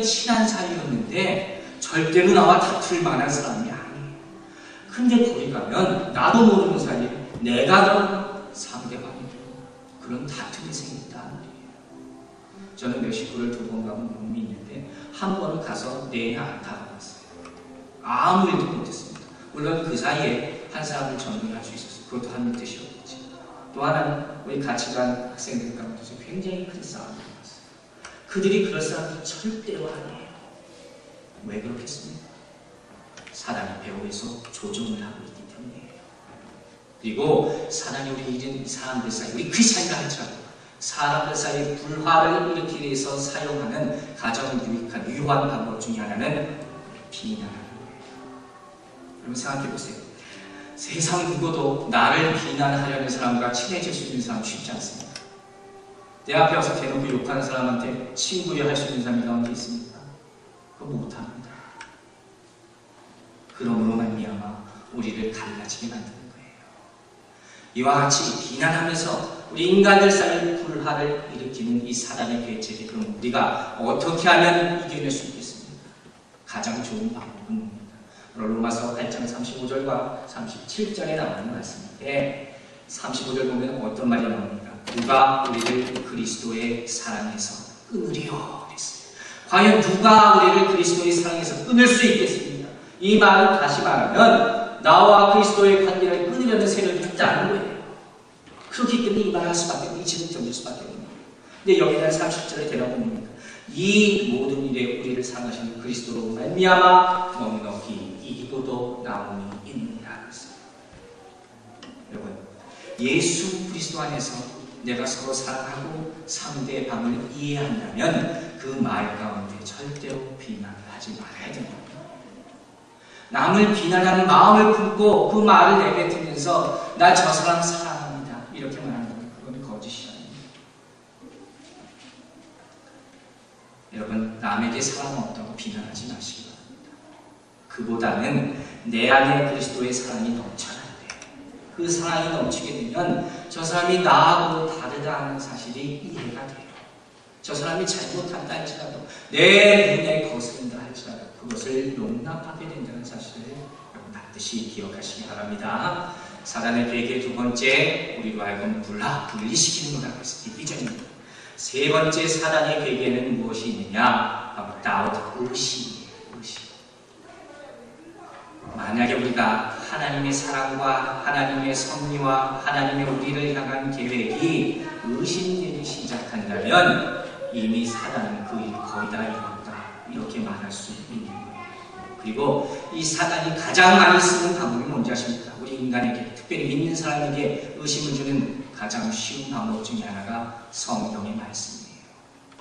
친한 사이였는데 절대로 나와 다툴 만한 사람이 아니에요. 근데 거기 가면 나도 모르는 사이에 내가 그런 상대방이 그런 다툼이 생겼단 말이에요. 저는 멕시코를 2번 가본 경험이 있는데 한 번은 가서 내내 안타가 왔어요. 아무 일도 못했습니다. 물론 그 사이에 한 사람을 전도할 수 있었어요. 그것도 한 뜻이었겠지. 또 하나는 우리 같이 간 학생들 가운데서 굉장히 큰 싸움이 일어났어요. 그들이 그럴 사람들 절대로 아니에요. 왜 그렇겠습니까? 사단이 배후에서 조종을 하고 있기 때문이에요. 그리고 사단이 우리 이런 사람들 사이, 우리 크리스찬이라 할지라도 사람들 사이에 불화를 일으키기 위해서 사용하는 가장 유효한 방법 중에 하나는 비난하는 거예요. 여러분 생각해 보세요. 세상 누구도 나를 비난하려는 사람과 친해질 수 있는 사람 쉽지 않습니다. 내 앞에 와서 대놓고 욕하는 사람한테 친구야 할 수 있는 사람이 가운데 있습니까? 그거 못합니다. 그러므로 말미암아 우리를 갈라지게 만드는 거예요. 이와 같이 비난하면서 우리 인간들 사이에 불화를 일으키는 이 사단의 계책이 그럼 우리가 어떻게 하면 이겨낼 수 있겠습니까? 가장 좋은 방법은 뭡니까? 로마서 8장 35절과 37절에 나오는 말씀인데 35절 보면 어떤 말이 나옵니까? 누가 우리를 그리스도의 사랑에서 끊으려 했어요. 과연 누가 우리를 그리스도의 사랑에서 끊을 수 있겠습니까? 이 말은 다시 말하면 나와 그리스도의 관계를 끊으려는 세력이 있다는 거예요. 그렇기 때문에 이 말을 할 수밖에 없고 이 책을 던질 수밖에 없는 거예요. 근데 여기다 30절에 대답은 뭡니까? 이 모든 일에 우리를 사랑하시는 그리스도로 말미암아 넉넉히 이기고도 나옴이 있느니라 했어요. 여러분, 예수 그리스도 안에서 내가 서로 사랑하고 상대방을 이해한다면 그 말 가운데 절대로 비난을 하지 말아야 됩니다. 남을 비난하는 마음을 품고 그 말을 내뱉으면서 나 저 사람 사랑합니다 이렇게 말하는 건 그건 거짓이 아닙니다. 여러분, 남에게 사랑 없다고 비난하지 마시기 바랍니다. 그보다는 내 안에 그리스도의 사랑이 넘쳐나야 돼요. 그 사랑이 넘치게 되면 저 사람이 나하고 다르다는 사실이 이해가 돼요. 저 사람이 잘못한다 할지라도 내 눈에 거스른다 할지라도 그것을 용납하게 된다는 사실을 여러분 반드시 기억하시기 바랍니다. 사단의 계획의 두 번째, 우리로 하여금 분리시키는 것이라고 해서 디비전입니다. 세 번째 사단의 계획에는 무엇이 있느냐? 바로 doubt, 의심이에요. 의심. 만약에 우리가 하나님의 사랑과 하나님의 섭리와 하나님의 우리를 향한 계획이 의심되기 시작한다면 이미 사단은 그 일이 거의 다 이뤘다 이렇게 말할 수 있는 거예요. 그리고 이 사단이 가장 많이 쓰는 방법이 뭔지 아십니까? 우리 인간에게, 특별히 믿는 사람에게 의심을 주는 가장 쉬운 방법 중에 하나가 성경의 말씀이에요.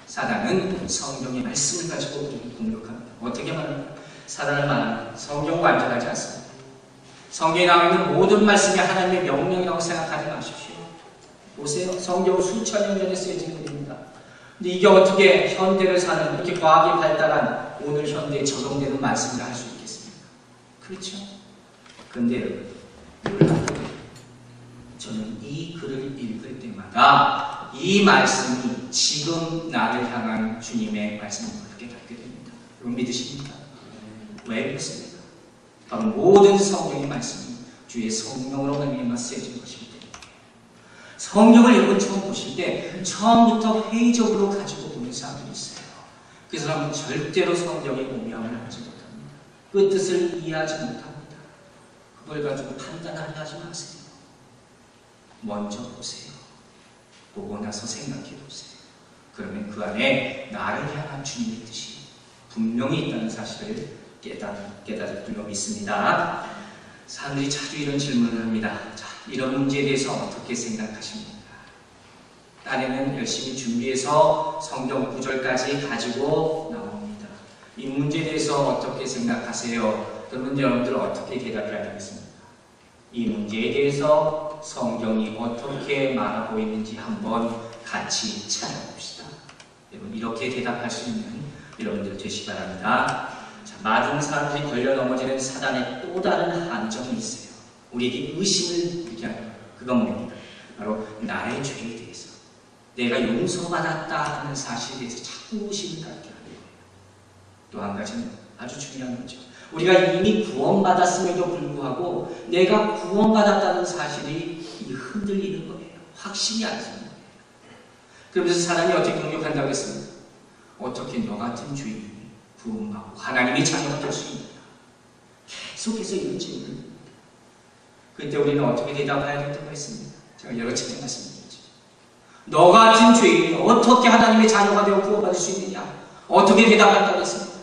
사단은 성경의 말씀을 가지고 우리를 공격합니다. 어떻게 말합니까? 사단을 말하면 성경 완전하지 않습니다. 성경에 나와 있는 모든 말씀이 하나님의 명령이라고 생각하지 마십시오. 보세요. 성경은 수천 년 전에 쓰여진 글입니다. 근데 이게 어떻게 현대를 사는 이렇게 과학이 발달한 오늘 현대에 적용되는 말씀이라 할 수 있겠습니까? 그렇죠? 근데 여러분, 저는 이 글을 읽을 때마다 이 말씀이 지금 나를 향한 주님의 말씀을 그렇게 갖게 됩니다. 여러분 믿으십니까? 왜 그렇습니까? 바로 모든 성경의 말씀이 주의 성령으로 말미암아 쓰여진 것이기 때문에 성경을 여러분 처음 보실 때 처음부터 회의적으로 가지고 보는 사람들이 있어요. 그 사람은 절대로 성경의 오명을 알지 못합니다. 그 뜻을 이해하지 못합니다. 그걸 가지고 판단하려 하지 마세요. 먼저 보세요. 보고 나서 생각해 보세요. 그러면 그 안에 나를 향한 주님의 뜻이 분명히 있다는 사실을 깨달을 줄로 믿습니다. 사람들이 자주 이런 질문을 합니다. 자, 이런 문제에 대해서 어떻게 생각하십니까? 딴에는 열심히 준비해서 성경 구절까지 가지고 나옵니다. 이 문제에 대해서 어떻게 생각하세요? 그러면 여러분들 어떻게 대답해야 되겠습니까? 이 문제에 대해서 성경이 어떻게 말하고 있는지 한번 같이 찾아봅시다. 여러분 이렇게 대답할 수 있는 여러분들 되시기 바랍니다. 자, 많은 사람들이 걸려 넘어지는 사단의 또 다른 한정이 있어요. 우리에게 의심을 들게 하는 거예요. 그건 뭡니까? 바로 나의 죄에 대해서 내가 용서받았다 하는 사실에 대해서 자꾸 의심을 갖게 하는 거예요. 또 한 가지는 아주 중요한 거죠. 우리가 이미 구원받았음에도 불구하고 내가 구원받았다는 사실이 흔들리는 거예요. 확신이 안 서는 거예요. 그러면서 사람이 어떻게 공격한다고 했습니까? 어떻게 너 같은 주인이 구원받고 하나님의 자녀가 될 수 있느냐. 계속해서 이런 질문을 합니다. 그때 우리는 어떻게 대답해야 된다고 했습니까? 제가 여러 차례 말씀드렸죠. 너 같은 죄인이 어떻게 하나님의 자녀가 되어 구원받을 수 있느냐? 어떻게 대답한다고 했습니까?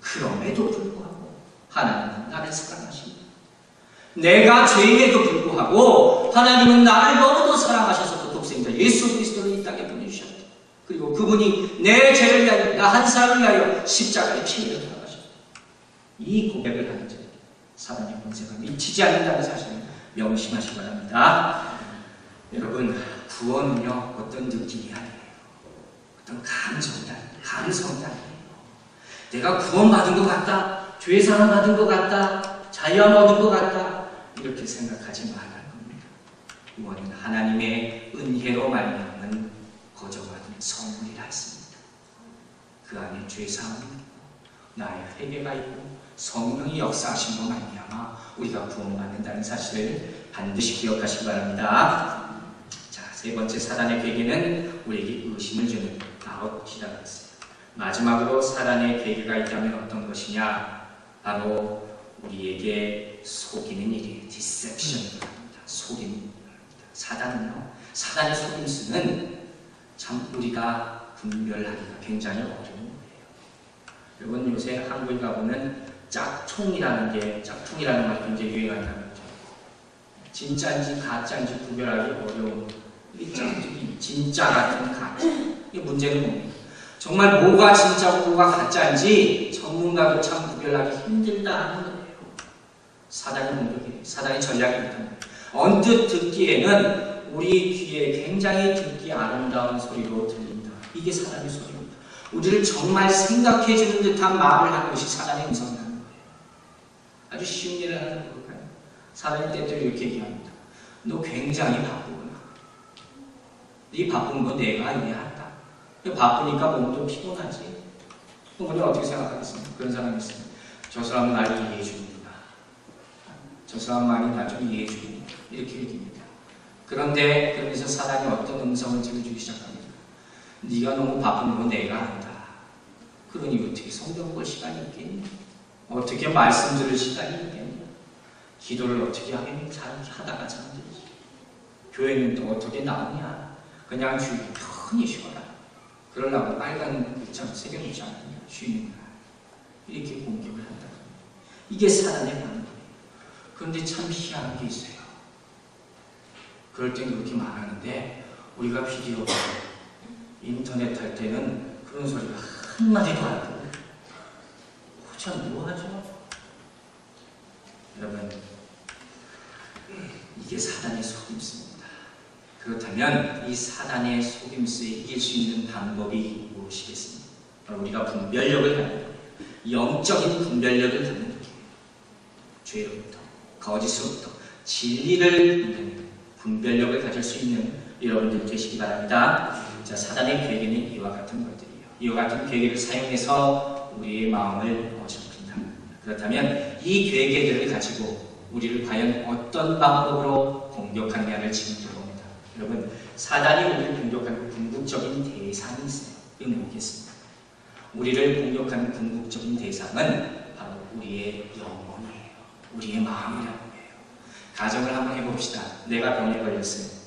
그럼에도 불구하고 하나님은 나를 사랑하십니다. 내가 죄인에도 불구하고 하나님은 나를 너무도 사랑하셔서 그 독생자 예수 그리스도를 이 땅에 보내주셨다. 그리고 그분이 내 죄를 위하여 나 한 사람을 위하여 십자가에 피 흘려 돌아가셨다. 이 고백을 하는 자에게 사단의 권세가 미치지 않는다는 사실을 명심하시기 바랍니다. 여러분, 구원은요 어떤 느낌이 아니에요. 어떤 감성이 아니에요. 내가 구원받은 것 같다, 죄 사함 받은 것 같다, 자유함 얻은 것 같다, 이렇게 생각하지 말아야 합니다. 구원은 하나님의 은혜로 말미암은 거저받은 선물이라 했습니다. 그 안에 죄 사함이 있고 나의 회개가 있고 성령이 역사하심으로 말미암아 우리가 구원받는다는 사실을 반드시 기억하시기 바랍니다. 자, 세 번째 사단의 괴계는 우리에게 의심을 주는 아웃이라고 했어요. 마지막으로 사단의 괴계가 있다면 어떤 것이냐? 바로 우리에게 속이는 일이에요. 디셉션입니다. 속이는 일입니다. 사단은요, 사단의 속임수는 참 우리가 분별하기가 굉장히 어려운 거예요. 여러분, 요새 한국에 가보면 짝퉁이라는 말 굉장히 유행한다는 거죠. 진짜인지 가짜인지 구별하기 어려운 이 짝퉁이 진짜 같은 가짜. 이 문제는 뭡니까? 정말 뭐가 진짜고 뭐가 가짜인지 전문가도 참 구별하기 힘들다 하는 거예요. 사단의 공격이에요. 사단의 전략입니다. 언뜻 듣기에는 우리 귀에 굉장히 듣기 아름다운 소리로 들린다. 이게 사단의 소리입니다. 우리를 정말 생각해주는 듯한 말을 하는 것이 사단의 음성이라는 거예요. 아주 쉬운 예를 하나 볼까요? 사단이 때때로 이렇게 얘기합니다. 너 굉장히 바쁘구나. 네 바쁜 거 내가 이해한다. 바쁘니까 몸도 피곤하지. 우리는 어떻게 생각하겠습니까? 그런 사람이 있습니다. 저 사람 날 이해해 줍니다. 저 사람 말이 나 좀 이해해 줍니다. 이렇게 얘기합니다. 그런데 그러면서 사단이 어떤 음성을 들려주기 시작합니다. 네가 너무 바쁜 거 내가 안다. 그러니 어떻게 성경 볼 시간이 있겠니? 어떻게 말씀 들을 시간이 있겠니? 기도를 어떻게 하겠니? 하다가 잠들지. 교회는 또 어떻게 나오냐? 그냥 주일 편히 쉬어라. 그러려고 빨간 글자로 새겨놓지 않았냐? 쉬는 날. 이렇게 공격을 한다. 이게 사단의 반응이에요. 그런데 참 희한한 게 있어요. 그럴 땐 그렇게 말하는데 우리가 비디오, 인터넷 할 때는 그런 소리가 한마디도 안 들어요. 참 뭐하죠? 여러분, 이게 사단의 속임수입니다. 그렇다면 이 사단의 속임수에 이길 수 있는 방법이 무엇이겠습니까? 바로 우리가 분별력을 갖는 거예요. 영적인 분별력을 갖는 거예요. 죄로부터, 거짓으로부터, 진리를 믿는 분별력을 가질 수 있는 여러분들 되시기 바랍니다. 자, 사단의 괴계는 이와 같은 것들이에요. 이와 같은 괴계를 사용해서 우리의 마음을 어지럽힌다. 그렇다면 이 괴계들을 가지고 우리를 과연 어떤 방법으로 공격하느냐를 지금 들어봅니다. 여러분, 사단이 우리를 공격하는 궁극적인 대상이 있어요. 이건 뭐겠습니까? 우리를 공격하는 궁극적인 대상은 바로 우리의 영혼이에요. 우리의 마음이라고 해요. 가정을 한번 해봅시다. 내가 병에 걸렸어요.